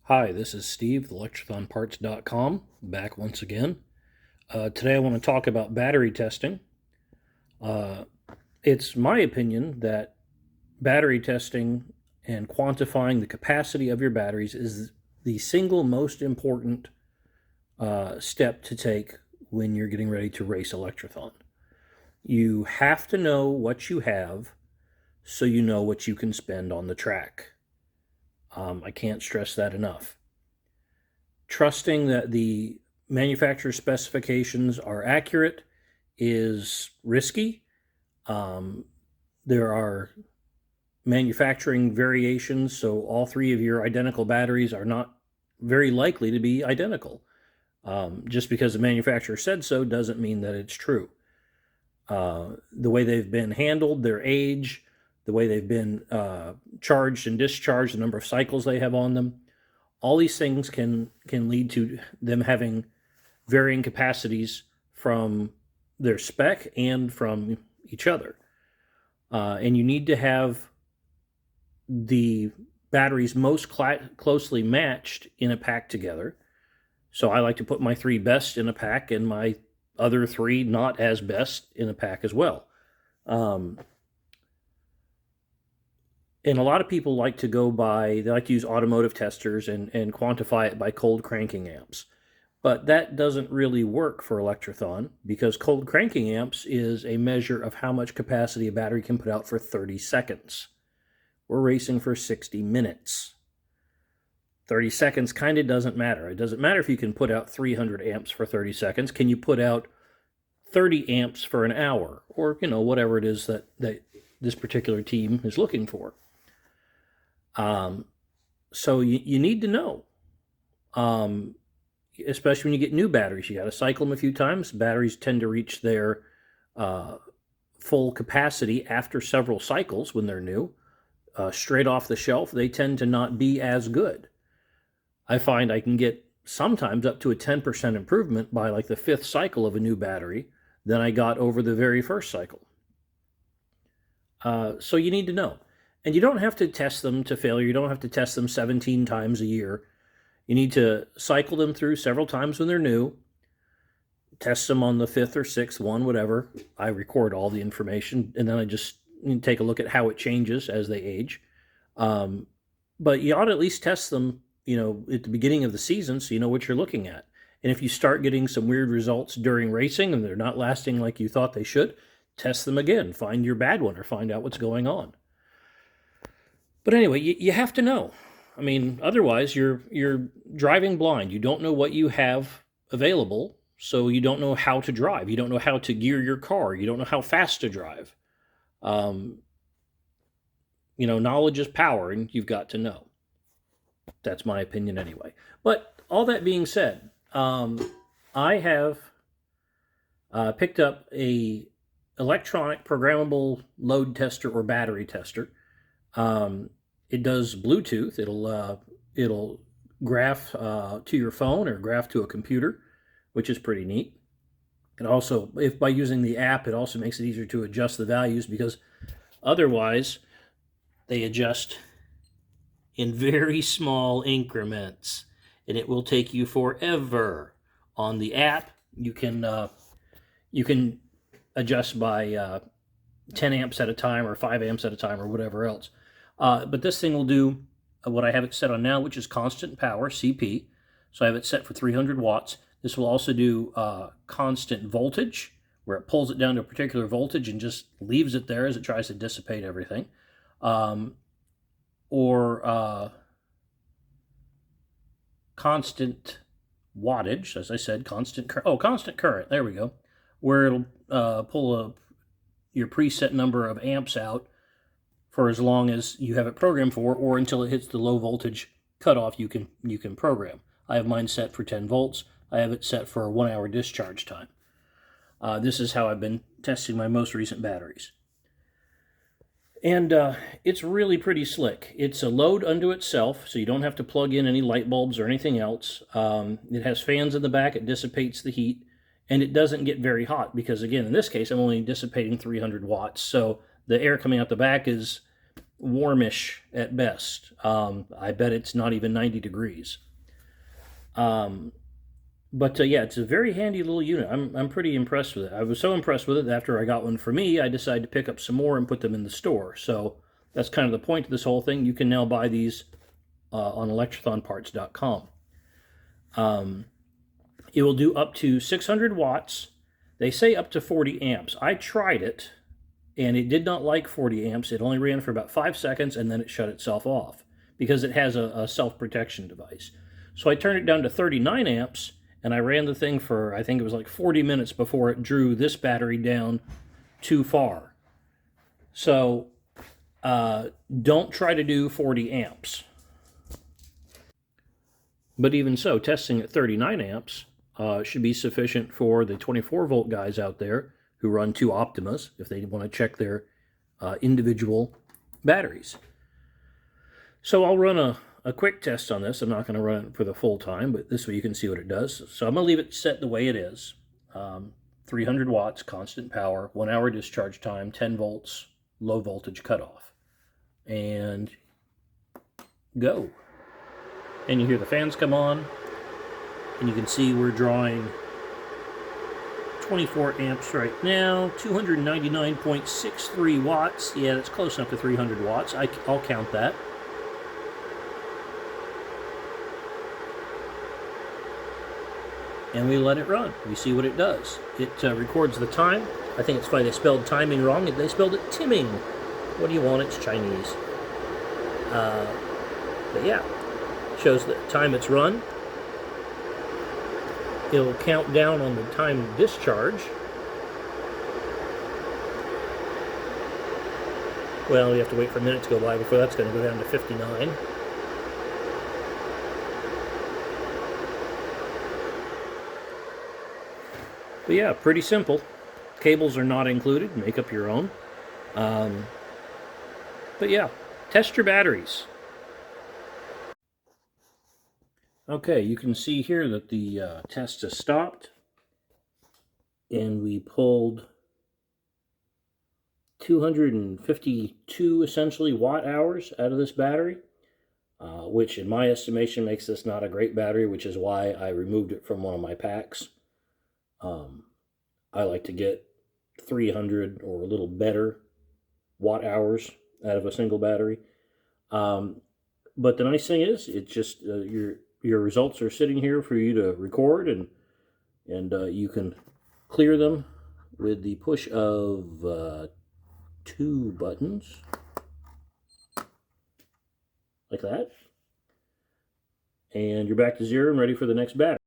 Hi, this is Steve, Electrathonparts.com, back once again. Today I want to talk about battery testing. Uh, it's my opinion that battery testing and quantifying the capacity of your batteries is the single most important step to take when you're getting ready to race Electrathon. You have to know what you have so you know what you can spend on the track. I can't stress that enough. Trusting that the manufacturer specifications are accurate is risky. Um, there are manufacturing variations, so all three of your identical batteries are not very likely to be identical. Just because the manufacturer said so doesn't mean that it's true. The way they've been handled, their age, the way they've been charged and discharged, the number of cycles they have on them, all these things can lead to them having varying capacities from their spec and from each other. And you need to have the batteries most closely matched in a pack together. So I like to put my three best in a pack and my other three not as best in a pack as well. And a lot of people like to they like to use automotive testers and quantify it by cold cranking amps. But that doesn't really work for Electrathon because cold cranking amps is a measure of how much capacity a battery can put out for 30 seconds. We're racing for 60 minutes. 30 seconds kind of doesn't matter. It doesn't matter if you can put out 300 amps for 30 seconds. Can you put out 30 amps for an hour? Or, whatever it is that this particular team is looking for. So you need to know. Especially when you get new batteries. You got to cycle them a few times. Batteries tend to reach their full capacity after several cycles when they're new. Straight off the shelf, they tend to not be as good. I find I can get sometimes up to a 10% improvement by like the fifth cycle of a new battery than I got over the very first cycle. So you need to know. And you don't have to test them to failure. You don't have to test them 17 times a year. You need to cycle them through several times when they're new, test them on the fifth or sixth one, whatever. I record all the information, and then I just take a look at how it changes as they age. But you ought to at least test them, at the beginning of the season so you know what you're looking at. And if you start getting some weird results during racing and they're not lasting like you thought they should, test them again. Find your bad one or find out what's going on. But anyway, you have to know. I mean, otherwise you're driving blind. You don't know what you have available, so you don't know how to drive. You don't know how to gear your car. You don't know how fast to drive. Knowledge is power, and you've got to know. That's my opinion anyway. But all that being said, I have picked up a electronic programmable load tester or battery tester. It does Bluetooth. It'll graph to your phone or graph to a computer, which is pretty neat. And also, if by using the app, it also makes it easier to adjust the values because otherwise they adjust in very small increments, and it will take you forever. On the app, you can adjust by 10 amps at a time or 5 amps at a time or whatever else. But this thing will do what I have it set on now, which is constant power, CP. So I have it set for 300 watts. This will also do constant voltage, where it pulls it down to a particular voltage and just leaves it there as it tries to dissipate everything. Or constant wattage, as I said, constant current, there we go, where it'll pull your preset number of amps out for as long as you have it programmed for, or until it hits the low voltage cutoff you can program. I have mine set for 10 volts. I have it set for a 1 hour discharge time. This is how I've been testing my most recent batteries. And it's really pretty slick. It's a load unto itself, so you don't have to plug in any light bulbs or anything else. It has fans in the back. It dissipates the heat, and it doesn't get very hot because, again, in this case, I'm only dissipating 300 watts. So the air coming out the back is warmish at best. I bet it's not even 90 degrees. But yeah, it's a very handy little unit. I'm pretty impressed with it. I was so impressed with it that after I got one for me, I decided to pick up some more and put them in the store. So that's kind of the point of this whole thing. You can now buy these on electrathonparts.com. It will do up to 600 watts. They say up to 40 amps. I tried it, and it did not like 40 amps. It only ran for about 5 seconds, and then it shut itself off because it has a self-protection device. So I turned it down to 39 amps, and I ran the thing for, I think it was like 40 minutes before it drew this battery down too far. So don't try to do 40 amps. But even so, testing at 39 amps should be sufficient for the 24-volt guys out there who run two Optimas if they want to check their individual batteries. So I'll run a quick test on this. I'm not going to run it for the full time, but this way you can see what it does. So I'm going to leave it set the way it is. 300 watts, constant power, 1 hour discharge time, 10 volts, low voltage cutoff. And go. And you hear the fans come on, and you can see we're drawing 24 amps right now, 299.63 watts. Yeah, that's close enough to 300 watts. I'll count that. And we let it run. We see what it does. It records the time. I think it's funny they spelled timing wrong. They spelled it timming. What do you want? It's Chinese. But yeah, shows the time it's run. It'll count down on the time of discharge. Well, you have to wait for a minute to go by before that's going to go down to 59. But yeah, pretty simple. Cables are not included. Make up your own. But yeah, test your batteries. Okay, you can see here that the test has stopped. And we pulled 252 essentially watt hours out of this battery, which in my estimation makes this not a great battery, which is why I removed it from one of my packs. I like to get 300 or a little better watt hours out of a single battery. But the nice thing is, it's just your results are sitting here for you to record, and you can clear them with the push of 2 buttons, like that. And you're back to zero and ready for the next battery.